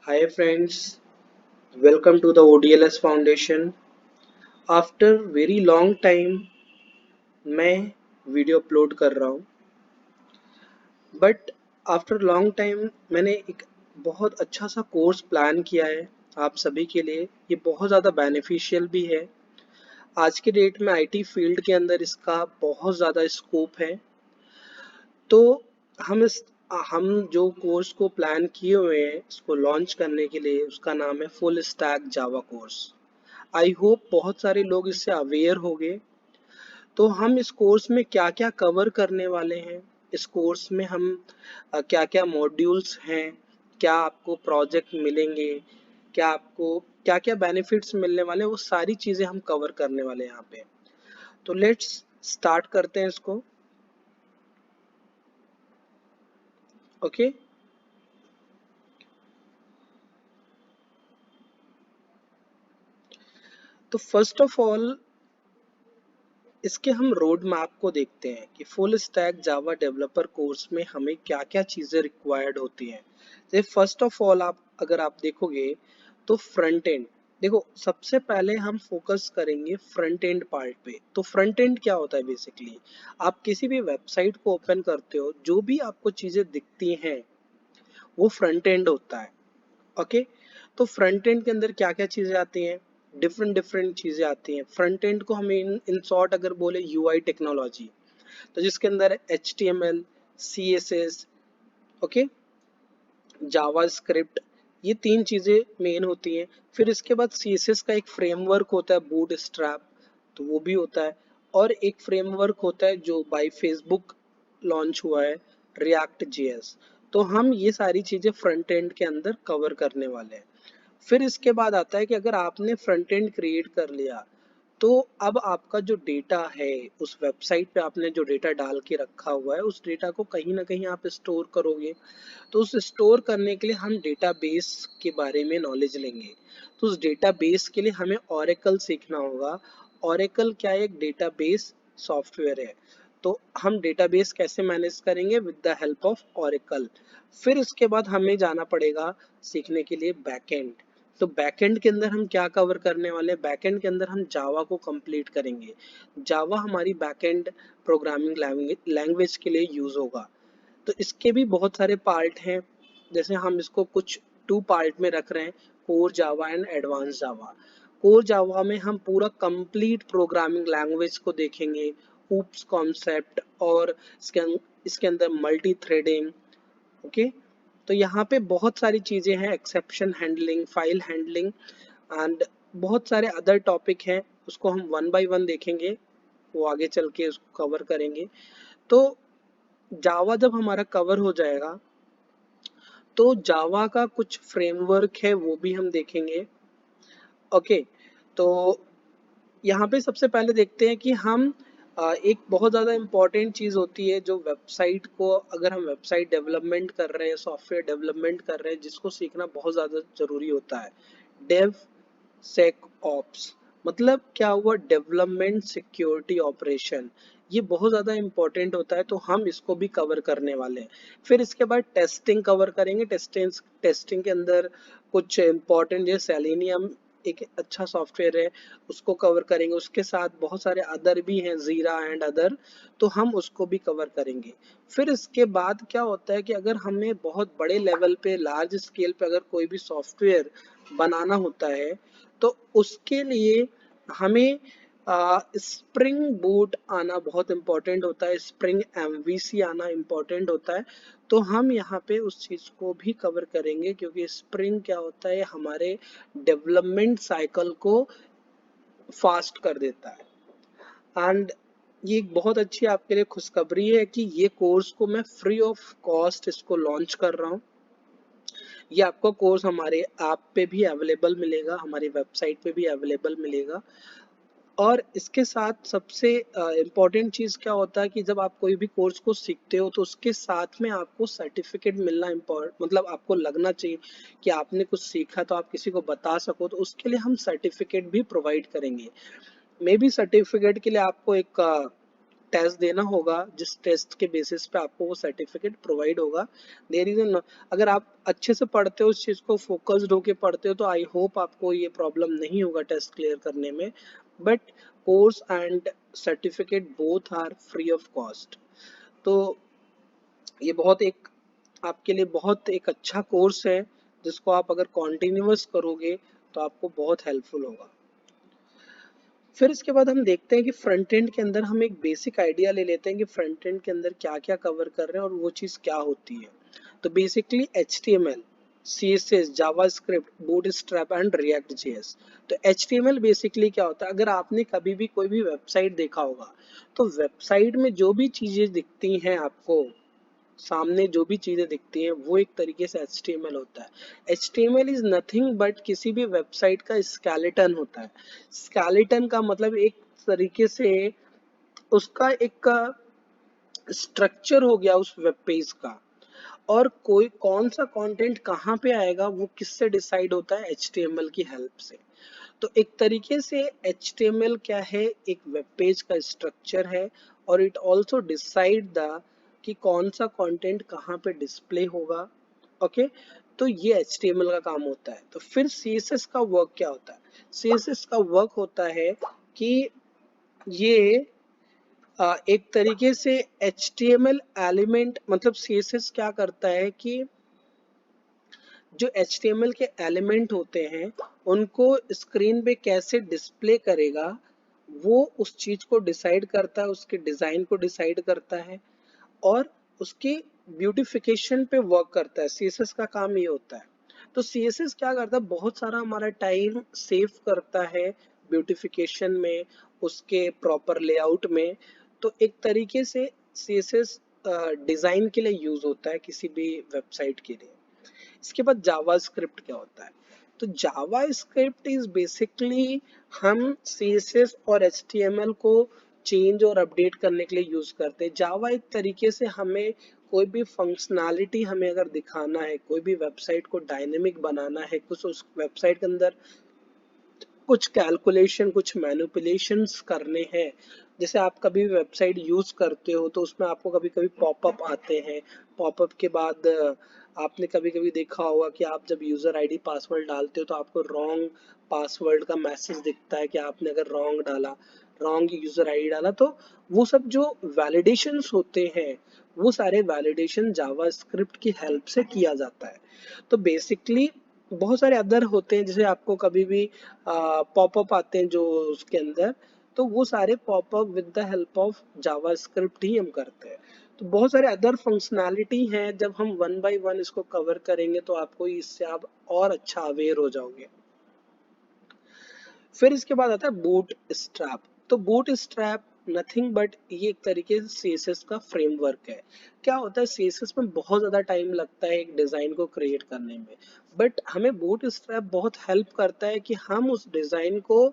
Hi friends, welcome to the ODLS Foundation. After very long time मैं video upload कर रहा हूँ but after long time मैंने एक बहुत अच्छा सा कोर्स प्लान किया है आप सभी के लिए। ये बहुत ज़्यादा बेनिफिशियल भी है। आज के डेट में आईटी फील्ड के अंदर इसका बहुत ज़्यादा स्कोप है। तो हम जो कोर्स को प्लान किए हुए हैं इसको लॉन्च करने के लिए, उसका नाम है full stack Java course. I hope बहुत सारे लोग इससे अवेयर होंगे। तो हम इस कोर्स में क्या क्या कवर करने वाले हैं, इस कोर्स में हम क्या क्या मॉड्यूल्स हैं, क्या आपको प्रोजेक्ट मिलेंगे, क्या आपको क्या क्या बेनिफिट्स मिलने वाले हैं, वो सारी चीज़ें हम कवर करने वाले हैं यहाँ पे। तो लेट्स स्टार्ट करते हैं इसको। ओके तो फर्स्ट ऑफ ऑल इसके हम रोड मैप को देखते हैं कि full stack Java developer course में हमें क्या क्या चीज़ें रिक्वायर्ड होती हैं। जैसे फर्स्ट ऑफ ऑल अगर आप देखोगे तो फ्रंट एंड, देखो सबसे पहले हम फोकस करेंगे फ्रंट एंड पार्ट पे। तो फ्रंट एंड क्या होता है बेसिकली, आप किसी भी वेबसाइट को ओपन करते हो, जो भी आपको चीज़ें दिखती हैं वो फ्रंट एंड होता है। ओके तो फ्रंट एंड के अंदर क्या क्या चीजें आती हैं, डिफरेंट डिफरेंट चीजें आती हैं। फ्रंट एंड को हम इन शॉर्ट अगर बोले यूआई टेक्नोलॉजी, तो जिसके अंदर H T M L, C S S, okay, JavaScript, ये तीन चीजें मेन होती हैं। फिर इसके बाद सी एस एस का एक फ्रेमवर्क होता है बूट स्ट्रैप, तो वो भी होता है। और एक फ्रेमवर्क होता है जो बाय फेसबुक लॉन्च हुआ है, रिएक्ट जेएस। तो हम ये सारी चीजें फ्रंट एंड के अंदर कवर करने वाले हैं। फिर इसके बाद आता है कि अगर आपने फ्रंट एंड क्रिएट कर लिया, तो अब आपका जो डेटा है, उस वेबसाइट पे आपने जो डेटा डाल के रखा हुआ है, उस डेटा को कहीं ना कहीं आप स्टोर करोगे। तो उस स्टोर करने के लिए हम डेटाबेस के बारे में नॉलेज लेंगे। तो उस डेटाबेस के लिए हमें ओरेकल सीखना होगा। ओरेकल क्या है, एक डेटाबेस सॉफ्टवेयर है। तो हम डेटाबेस कैसे मैनेज करेंगे, with the help of Oracle. फिर इसके बाद हमें जाना पड़ेगा सीखने के लिए बैकएंड। तो बैकएंड के अंदर हम क्या कवर करने वाले हैं, बैकएंड के अंदर हम जावा को कंप्लीट करेंगे। जावा हमारी बैकएंड प्रोग्रामिंग लैंग्वेज के लिए यूज होगा। तो इसके भी बहुत सारे पार्ट हैं। जैसे हम इसको कुछ टू पार्ट में रख रहे हैं, core Java and advance Java. Core Java में हम पूरा कंप्लीट प्रोग्रामिंग लैंग्वेज को देखेंगे, ऊप्स कॉन्सेप्ट, और इसके अंदर मल्टी थ्रेडिंग। ओके तो यहाँ पे बहुत सारी चीज़ें हैं, exception handling, file handling, and बहुत सारे अदर टॉपिक हैं। उसको हम वन बाय वन देखेंगे, वो आगे चल के उसको कवर करेंगे। तो जावा जब हमारा कवर हो जाएगा, तो जावा का कुछ फ्रेमवर्क है वो भी हम देखेंगे। ओके तो यहाँ पे सबसे पहले देखते हैं कि हम एक बहुत ज़्यादा इम्पॉर्टेंट चीज़ होती है जो वेबसाइट को, अगर हम वेबसाइट डेवलपमेंट कर रहे हैं, सॉफ्टवेयर डेवलपमेंट कर रहे हैं, जिसको सीखना बहुत ज़्यादा ज़रूरी होता है, डेव सेक ऑप्स। मतलब क्या हुआ, डेवलपमेंट सिक्योरिटी ऑपरेशन। ये बहुत ज़्यादा इम्पोर्टेंट होता है, तो हम इसको भी कवर करने वाले हैं। फिर इसके बाद टेस्टिंग कवर करेंगे। टेस्टिंग के अंदर कुछ इम्पोर्टेंट, जैसे सेलेनियम एक अच्छा सॉफ्टवेयर है, उसको कवर करेंगे। उसके साथ बहुत सारे अदर भी हैं, जीरा एंड अदर, तो हम उसको भी कवर करेंगे। फिर इसके बाद क्या होता है कि अगर हमें बहुत बड़े लेवल पे, लार्ज स्केल पे अगर कोई भी सॉफ्टवेयर बनाना होता है, तो उसके लिए हमें स्प्रिंग बूट आना बहुत इम्पोर्टेंट होता है, स्प्रिंग एमवीसी आना इम्पोर्टेंट होता है। तो हम यहाँ पे उस चीज़ को भी कवर करेंगे, क्योंकि स्प्रिंग क्या होता है, हमारे डेवलपमेंट साइकिल को फास्ट कर देता है। एंड ये एक बहुत अच्छी आपके लिए खुशखबरी है कि ये कोर्स को मैं फ्री ऑफ कॉस्ट इसको लॉन्च कर रहा हूँ। ये आपको कोर्स हमारे ऐप पे भी अवेलेबल मिलेगा, हमारी वेबसाइट पे भी अवेलेबल मिलेगा। और इसके साथ सबसे इम्पॉर्टेंट चीज़ क्या होता है कि जब आप कोई भी कोर्स को सीखते हो, तो उसके साथ में आपको सर्टिफिकेट मिलना इम्पोर्टेंट, मतलब आपको लगना चाहिए कि आपने कुछ सीखा, तो आप किसी को बता सको। तो उसके लिए हम सर्टिफिकेट भी प्रोवाइड करेंगे। मे बी सर्टिफिकेट के लिए आपको एक टेस्ट देना होगा, जिस टेस्ट के बेसिस पे आपको वो सर्टिफिकेट प्रोवाइड होगा। देयर इज अगर आप अच्छे से पढ़ते हो, उस चीज़ को फोकस्ड होके पढ़ते हो, तो आई होप आपको ये प्रॉब्लम नहीं होगा टेस्ट क्लियर करने में। But course and certificate both are free of cost. तो ये बहुत एक आपके लिए बहुत एक अच्छा कोर्स है, जिसको आप अगर कॉन्टिन्यूअस करोगे तो आपको बहुत हेल्पफुल होगा। फिर इसके बाद हम देखते हैं कि फ्रंट एंड के अंदर हम एक बेसिक आइडिया ले लेते हैं कि फ्रंट एंड के अंदर क्या क्या कवर कर रहे हैं और वो चीज़ क्या होती है। तो basically HTML, CSS, JavaScript, bootstrap and react JS. तो HTML बेसिकली क्या होता है, अगर आपने कभी भी कोई भी वेबसाइट देखा होगा, तो वेबसाइट में जो भी चीज़ें दिखती हैं आपको सामने, जो भी चीजें दिखती हैं, वो एक तरीके से HTML होता है। HTML इज नथिंग बट किसी भी वेबसाइट का स्केलेटन होता है। स्केलेटन का मतलब एक तरीके से उसका एक स्ट्रक्चर हो गया उस वेब पेज का। और कोई कौन सा कंटेंट कहाँ पे आएगा वो किससे डिसाइड होता है, HTML की हेल्प से। तो एक तरीके से HTML क्या है, एक वेब पेज का स्ट्रक्चर है। और इट ऑल्सो डिसाइड द कि कौन सा कंटेंट कहाँ पे डिस्प्ले होगा। ओके, तो ये HTML का काम होता है। तो फिर CSS का वर्क क्या होता है, CSS का वर्क होता है कि ये एक तरीके से HTML एलिमेंट, मतलब CSS क्या करता है कि जो HTML के एलिमेंट होते हैं उनको स्क्रीन पे कैसे डिस्प्ले करेगा, वो उस चीज को डिसाइड करता है, उसके डिजाइन को डिसाइड करता है और उसकी ब्यूटिफिकेशन पे वर्क करता है। CSS का काम ये होता है। तो CSS क्या करता है, बहुत सारा हमारा टाइम सेव करता है ब्यूटिफिकेशन में, उसके प्रॉपर लेआउट में। तो एक तरीके से CSS डिजाइन के लिए यूज होता है किसी भी वेबसाइट के लिए। इसके बाद जावा स्क्रिप्ट क्या होता है, तो जावा स्क्रिप्ट इज बेसिकली हम CSS और HTML को चेंज और अपडेट करने के लिए यूज करते हैं। जावा एक तरीके से हमें कोई भी फंक्शनैलिटी हमें अगर दिखाना है, कोई भी वेबसाइट को डायनेमिक बनाना है, कुछ उस वेबसाइट के अंदर कुछ कैलकुलेशन, कुछ मैनिपुलेशंस करने हैं। जैसे आप कभी वेबसाइट यूज करते हो तो उसमें आपको कभी कभी पॉपअप आते हैं। पॉपअप के बाद आपने कभी कभी देखा होगा कि आप जब यूजर आईडी पासवर्ड डालते हो तो आपको रॉन्ग पासवर्ड का मैसेज दिखता है कि आपने अगर रॉन्ग डाला, रॉन्ग यूजर आईडी डाला। तो वो सब जो वैलिडेशंस होते हैं, वो सारे वैलिडेशन जावास्क्रिप्ट की हेल्प से किया जाता है। तो बेसिकली बहुत सारे अदर होते हैं, जैसे आपको कभी भी पॉपअप आते हैं जो उसके अंदर, तो वो सारे popup with the help of JavaScript ही हम करते हैं। तो बहुत सारे अदर फंक्शनैलिटी हैं, जब हम वन बाय वन इसको कवर करेंगे तो आपको इससे आप और अच्छा अवेयर हो जाओगे। फिर इसके बाद आता है बूट स्ट्रैप। तो बूट स्ट्रैप नथिंग बट ये एक तरीके से CSS का फ्रेमवर्क है। क्या होता है, CSS में बहुत ज़्यादा टाइम लगता है एक डिज़ाइन को क्रिएट करने में, बट हमें बूट स्ट्रैप बहुत हेल्प करता है कि हम उस डिज़ाइन को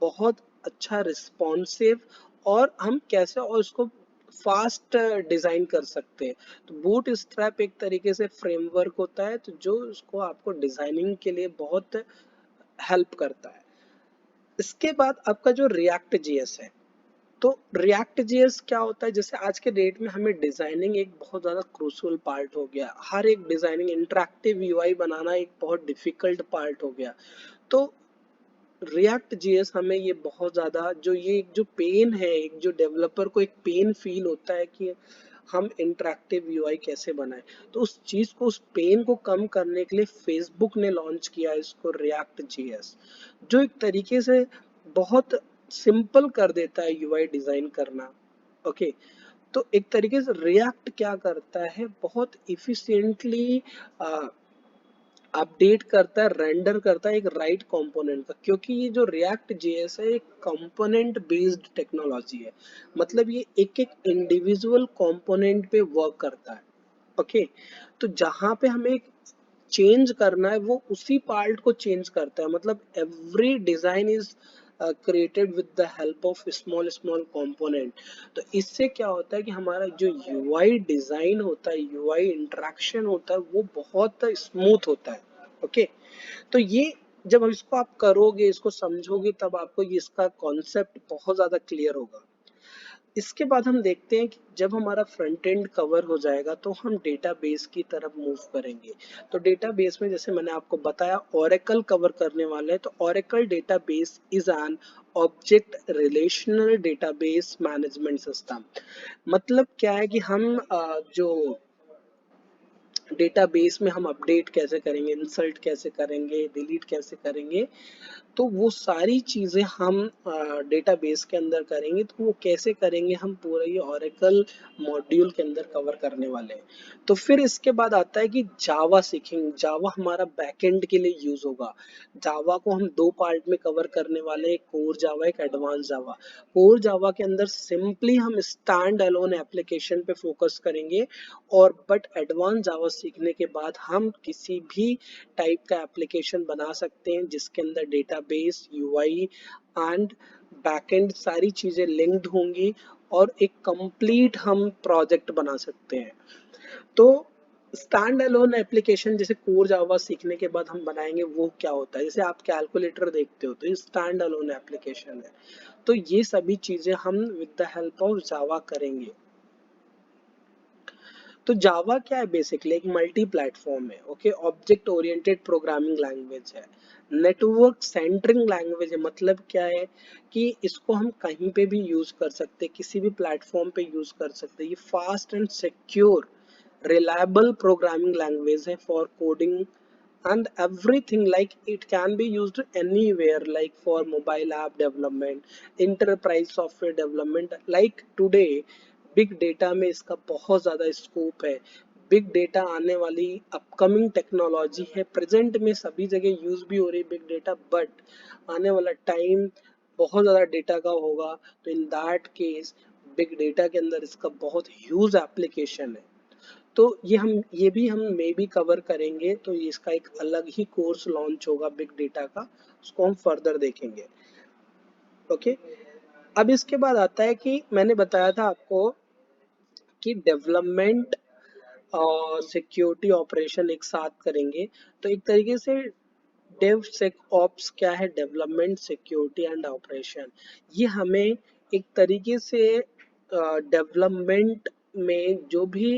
बहुत अच्छा रिस्पॉन्सिव और हम कैसे और उसको फास्ट डिज़ाइन कर सकते हैं। तो बूट स्ट्रैप एक तरीके से फ्रेमवर्क होता है, तो जो उसको आपको डिज़ाइनिंग के लिए बहुत हेल्प करता है। इसके बाद आपका जो रिएक्ट जेएस है, तो रिएक्ट जेएस क्या होता है, जैसे आज के डेट में हमें डिजाइनिंग एक बहुत ज्यादा क्रूशियल पार्ट हो गया। हर एक डिजाइनिंग इंटरेक्टिव यूआई बनाना एक बहुत डिफिकल्ट पार्ट हो गया। तो रिएक्ट जेएस हमें ये बहुत ज्यादा जो ये एक जो पेन है, एक जो डेवलपर को एक पेन फील होता है कि हम इंटरेक्टिव यूआई कैसे बनाएं, तो उस चीज को, उस पेन को कम करने के लिए फेसबुक ने लॉन्च किया इसको रिएक्ट जेएस, जो एक तरीके से बहुत सिंपल कर देता है यूआई डिजाइन करना। ओके, तो एक तरीके से रिएक्ट क्या करता है, बहुत इफिशिएंटली अपडेट करता है, रेंडर करता है एक राइट कंपोनेंट का। क्योंकि ये जो रिएक्ट जेएस है एक कंपोनेंट बेस्ड टेक्नोलॉजी है, मतलब ये एक एक इंडिविजुअल कंपोनेंट पे वर्क करता है। ओके, तो जहाँ पे हमें चेंज करना है वो उसी पार्ट को चेंज करता है, मतलब every design is created with the help of small small component. तो इससे क्या होता है कि हमारा जो यूआई डिजाइन होता है, यूआई इंटरेक्शन होता है, वो बहुत स्मूथ होता है। ओके, तो ये जब इसको आप करोगे, इसको समझोगे, तब आपको ये इसका कॉन्सेप्ट बहुत ज्यादा क्लियर होगा। इसके बाद हम देखते हैं कि जब हमारा फ्रंट एंड कवर हो जाएगा तो हम डेटाबेस की तरफ मूव करेंगे। तो डेटाबेस में जैसे मैंने आपको बताया ओरेकल कवर करने वाले हैं। तो Oracle database is an object relational database management system. मतलब क्या है कि हम जो डेटाबेस में हम अपडेट कैसे करेंगे, इंसर्ट कैसे करेंगे, डिलीट कैसे करेंगे, तो वो सारी चीज़ें हम डेटाबेस के अंदर करेंगे। तो वो कैसे करेंगे, हम पूरा ये ओरेकल मॉड्यूल के अंदर कवर करने वाले हैं। तो फिर इसके बाद आता है कि जावा सीखेंगे। जावा हमारा बैकएंड के लिए यूज होगा। जावा को हम दो पार्ट में कवर करने वाले हैं, कोर जावा, एक एडवांस जावा। कोर जावा के अंदर सिंपली हम स्टैंड अलोन एप्लीकेशन पे फोकस करेंगे, और बट एडवांस जावा सीखने के बाद हम किसी भी टाइप का एप्लीकेशन बना सकते हैं जिसके अंदर डेटाबेस, यूआई एंड बैकएंड सारी चीजें लिंक्ड होंगी, और एक कंप्लीट हम प्रोजेक्ट बना सकते हैं। तो स्टैंड अलोन एप्लीकेशन जैसे कोर जावा सीखने के बाद हम बनाएंगे, वो क्या होता है, जैसे आप कैलकुलेटर देखते हो तो ये स्टैंड अलोन एप्लीकेशन है। तो ये सभी चीजें हम with the help of Java करेंगे। तो जावा क्या है, बेसिकली एक मल्टी प्लेटफॉर्म है। Okay, object oriented programming language है, नेटवर्क सेंटरिंग लैंग्वेज है। मतलब क्या है कि इसको हम कहीं पे भी यूज कर सकते हैं, किसी भी प्लेटफॉर्म पे यूज कर सकते हैं। ये fast and secure reliable programming language है for coding and everything, like it can be used anywhere, like for mobile app development, enterprise software development, like today big data में इसका बहुत ज़्यादा स्कोप है। बिग डेटा आने वाली upcoming technology है, present में सभी जगह यूज भी हो रही है बिग डेटा, बट आने वाला टाइम बहुत ज़्यादा डेटा का होगा। तो in that case big data के अंदर इसका बहुत ह्यूज एप्लीकेशन है। तो ये भी हम मे बी कवर करेंगे। तो इसका एक अलग ही कोर्स लॉन्च होगा बिग डेटा का, उसको हम फर्दर देखेंगे। ओके, अब इसके बाद आता है कि मैंने बताया था आपको कि डेवलपमेंट और सिक्योरिटी ऑपरेशन एक साथ करेंगे। तो एक तरीके से डेव सेक ऑप्स क्या है, डेवलपमेंट, सिक्योरिटी एंड ऑपरेशन। ये हमें एक तरीके से डेवलपमेंट में जो भी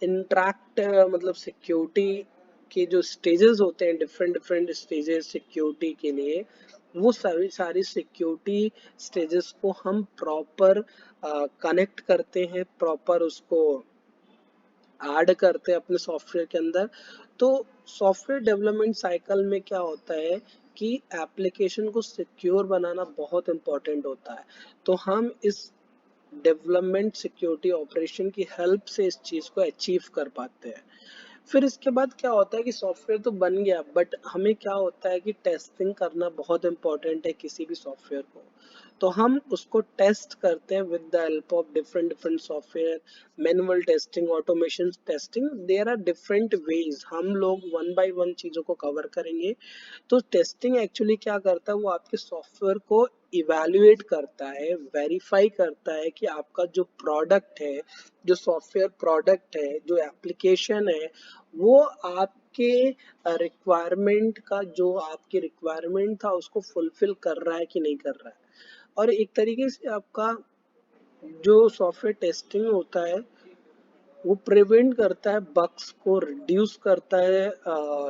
इंट्रैक्ट, मतलब सिक्योरिटी के जो स्टेजेस होते हैं, डिफरेंट डिफरेंट स्टेजेस सिक्योरिटी के लिए, वो सारी सारी सिक्योरिटी स्टेजेस को हम प्रॉपर कनेक्ट करते हैं, प्रॉपर उसको ऐड करते हैं अपने सॉफ्टवेयर के अंदर। तो सॉफ्टवेयर डेवलपमेंट साइकिल में क्या होता है कि एप्लीकेशन को सिक्योर बनाना बहुत इम्पोर्टेंट होता है। तो हम इस डेवलपमेंट सिक्योरिटी ऑपरेशन की हेल्प से इस चीज़ को अचीव कर पाते हैं। फिर इसके बाद क्या होता है कि सॉफ्टवेयर तो बन गया, बट हमें क्या होता है कि टेस्टिंग करना बहुत इम्पोर्टेंट है किसी भी सॉफ्टवेयर को। तो हम उसको टेस्ट करते हैं with the help of different different software, manual testing, automation testing, there are different ways. हम लोग वन बाय वन चीज़ों को कवर करेंगे। तो टेस्टिंग एक्चुअली क्या करता है, वो आपके सॉफ्टवेयर को इवैल्यूएट करता है, वेरीफाई करता है कि आपका जो प्रोडक्ट है, जो सॉफ्टवेयर प्रोडक्ट है, जो एप्लीकेशन है, वो आपके रिक्वायरमेंट का, जो आपकी रिक्वायरमेंट था उसको फुलफिल कर रहा है कि नहीं कर रहा है। और एक तरीके से आपका जो सॉफ्टवेयर टेस्टिंग होता है वो प्रिवेंट करता है बग्स को, रिड्यूस करता है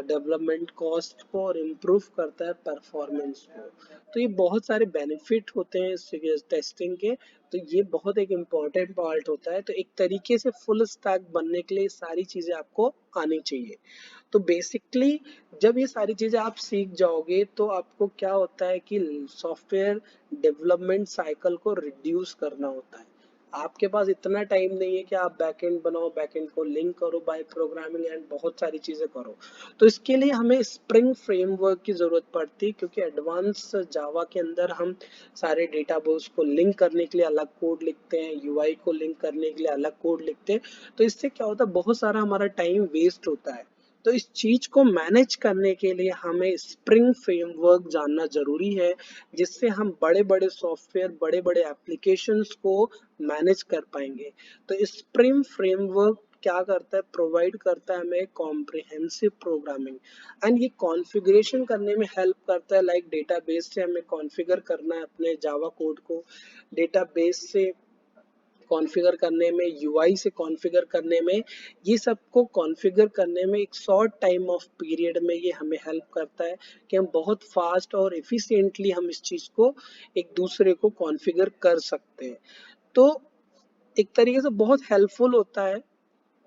डेवलपमेंट कॉस्ट को, और इम्प्रूव करता है परफॉर्मेंस को। तो ये बहुत सारे बेनिफिट होते हैं इस टेस्टिंग के। तो ये बहुत एक इम्पॉर्टेंट पार्ट होता है। तो एक तरीके से फुल स्टैक बनने के लिए सारी चीज़ें आपको आनी चाहिए। तो बेसिकली जब ये सारी चीज़ें आप सीख जाओगे तो आपको क्या होता है कि सॉफ्टवेयर डेवलपमेंट साइकिल को रिड्यूस करना होता है। आपके पास इतना टाइम नहीं है कि आप बैकएंड बनाओ, बैकएंड को लिंक करो बाय प्रोग्रामिंग एंड बहुत सारी चीज़ें करो। तो इसके लिए हमें स्प्रिंग फ्रेमवर्क की ज़रूरत पड़ती है, क्योंकि एडवांस जावा के अंदर हम सारे डेटाबेस को लिंक करने के लिए अलग कोड लिखते हैं, यूआई को लिंक करने के लिए अलग कोड लिखते हैं। तो इससे क्या होता है, बहुत सारा हमारा टाइम वेस्ट होता है। तो इस चीज को मैनेज करने के लिए हमें स्प्रिंग फ्रेमवर्क जानना जरूरी है, जिससे हम बड़े बड़े सॉफ्टवेयर, बड़े बड़े एप्लीकेशंस को मैनेज कर पाएंगे। तो स्प्रिंग फ्रेमवर्क क्या करता है, प्रोवाइड करता है हमें कॉम्प्रिहेंसिव प्रोग्रामिंग, एंड ये कॉन्फ़िगरेशन करने में हेल्प करता है। लाइक डेटाबेस से हमें कॉन्फ़िगर करना है अपने जावा कोड को, डेटाबेस से कॉन्फ़िगर करने में, यूआई से कॉन्फ़िगर करने में, ये सबको कॉन्फ़िगर करने में एक शॉर्ट टाइम ऑफ पीरियड में ये हमें हेल्प करता है कि हम बहुत फास्ट और एफिशिएंटली हम इस चीज़ को एक दूसरे को कॉन्फ़िगर कर सकते हैं। तो एक तरीके से बहुत हेल्पफुल होता है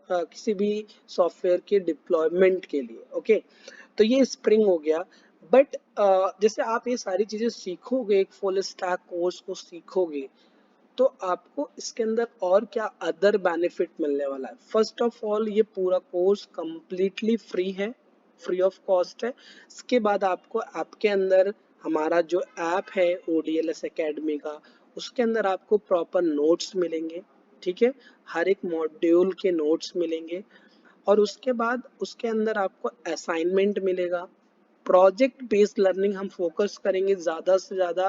किसी भी सॉफ्टवेयर के डिप्लॉयमेंट के लिए। ओके, तो ये स्प्रिंग हो गया। बट जैसे आप ये सारी चीज़ें सीखोगे, एक फुल स्टैक कोर्स को सीखोगे, तो आपको इसके अंदर और क्या अदर बेनिफिट मिलने वाला है। फर्स्ट ऑफ ऑल, ये पूरा कोर्स कंप्लीटली फ्री है, फ्री ऑफ कॉस्ट है। इसके बाद आपको आपके अंदर हमारा जो ऐप है ODLS एकेडमी का, उसके अंदर आपको प्रॉपर नोट्स मिलेंगे। ठीक है, हर एक मॉड्यूल के नोट्स मिलेंगे। और उसके बाद उसके अंदर आपको असाइनमेंट मिलेगा। प्रोजेक्ट बेस्ड लर्निंग हम फोकस करेंगे ज़्यादा से ज़्यादा।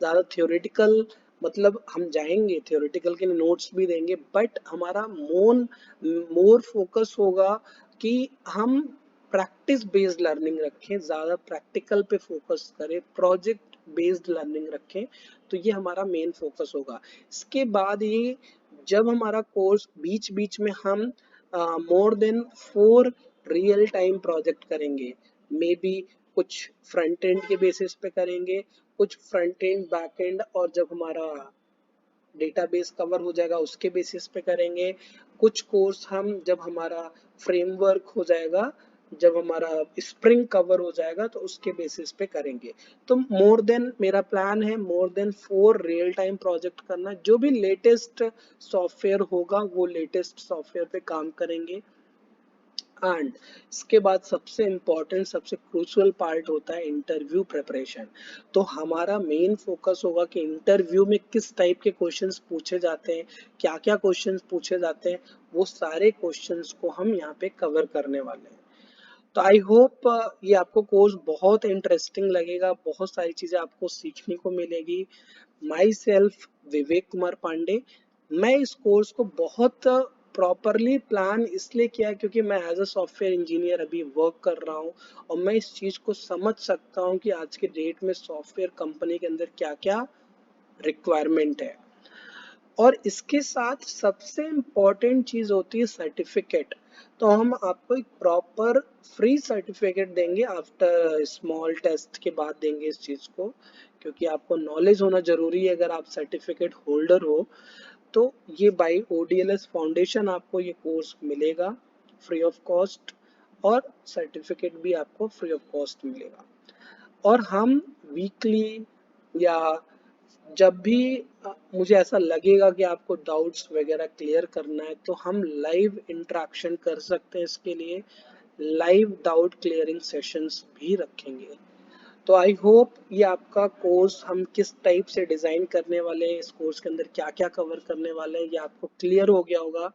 ज़्यादा थ्योरेटिकल मतलब हम जाएंगे, थ्योरेटिकल के नोट्स भी देंगे, बट हमारा मोर फोकस होगा कि हम प्रैक्टिस बेस्ड लर्निंग रखें, ज़्यादा प्रैक्टिकल पे फोकस करें, प्रोजेक्ट बेस्ड लर्निंग रखें। तो ये हमारा मेन फोकस होगा। इसके बाद ये जब हमारा कोर्स बीच बीच में हम more than 4 real time project करेंगे, मे बी कुछ फ्रंट एंड के बेसिस पे करेंगे, कुछ फ्रंट एंड बैक एंड, और जब हमारा डेटाबेस कवर हो जाएगा उसके बेसिस पे करेंगे। कुछ कोर्स हम जब हमारा फ्रेमवर्क हो जाएगा, जब हमारा स्प्रिंग कवर हो जाएगा, तो उसके बेसिस पे करेंगे। तो मोर देन मेरा प्लान है more than 4 real time project करना। जो भी लेटेस्ट सॉफ्टवेयर होगा वो लेटेस्ट सॉफ्टवेयर पे काम करेंगे। एंड इसके बाद सबसे इम्पोर्टेंट, सबसे क्रूशियल पार्ट होता है इंटरव्यू प्रिपरेशन। तो हमारा मेन फोकस होगा कि इंटरव्यू में किस टाइप के क्वेश्चंस पूछे जाते हैं, क्या क्या क्वेश्चंस पूछे जाते हैं, वो सारे क्वेश्चंस को हम यहाँ पे कवर करने वाले हैं। तो आई होप ये आपको कोर्स बहुत इंटरेस्टिंग लगेगा, बहुत सारी चीज़ें आपको सीखने को मिलेगी। My self Vivek Kumar Pandey. मैं इस कोर्स को बहुत प्रॉपरली प्लान इसलिए किया क्योंकि मैं एज अ सॉफ्टवेयर इंजीनियर अभी वर्क कर रहा हूँ, और मैं इस चीज़ को समझ सकता हूँ कि आज के डेट में सॉफ्टवेयर कंपनी के अंदर क्या क्या रिक्वायरमेंट है। और इसके साथ सबसे इम्पोर्टेंट चीज़ होती है सर्टिफिकेट। तो हम आपको एक प्रॉपर फ्री सर्टिफिकेट देंगे, आफ्टर स्मॉल टेस्ट के बाद देंगे इस चीज़ को, क्योंकि आपको नॉलेज होना ज़रूरी है। अगर आप सर्टिफिकेट होल्डर हो तो ये बाय ODLS फाउंडेशन आपको ये कोर्स मिलेगा फ्री ऑफ कॉस्ट, और सर्टिफिकेट भी आपको फ्री ऑफ कॉस्ट मिलेगा। और हम वीकली या जब भी मुझे ऐसा लगेगा कि आपको डाउट्स वगैरह क्लियर करना है, तो हम लाइव इंटरेक्शन कर सकते हैं। इसके लिए लाइव डाउट क्लियरिंग सेशंस भी रखेंगे। तो आई होप ये आपका कोर्स हम किस टाइप से डिज़ाइन करने वाले हैं, इस कोर्स के अंदर क्या क्या कवर करने वाले हैं, ये आपको क्लियर हो गया होगा।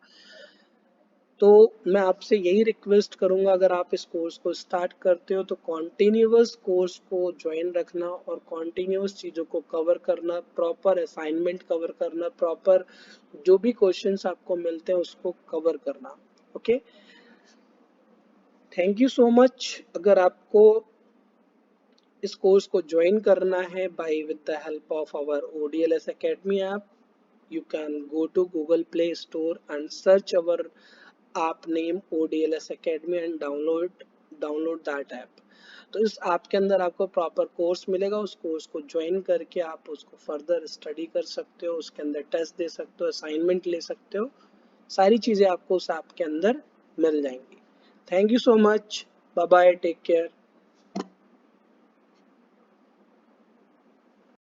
तो मैं आपसे यही रिक्वेस्ट करूंगा, अगर आप इस कोर्स को स्टार्ट करते हो तो कॉन्टिन्यूअस कोर्स को ज्वाइन रखना, और कॉन्टिन्यूअस चीज़ों को कवर करना, प्रॉपर असाइनमेंट कवर करना, प्रॉपर जो भी क्वेश्चंस आपको मिलते हैं उसको कवर करना। Okay, thank you so much. अगर आपको इस कोर्स को ज्वाइन करना है by with the help of our ODLS Academy app, you can go to Google Play Store and search our app name ODLS Academy and download that app। तो इस app के अंदर आपको प्रॉपर कोर्स मिलेगा, उस course को join करके आप उसको फर्दर स्टडी कर सकते हो, उसके अंदर टेस्ट दे सकते हो, असाइनमेंट ले सकते हो, सारी चीज़ें आपको उस ऐप के अंदर मिल जाएंगी। Thank you so much, bye bye, take care.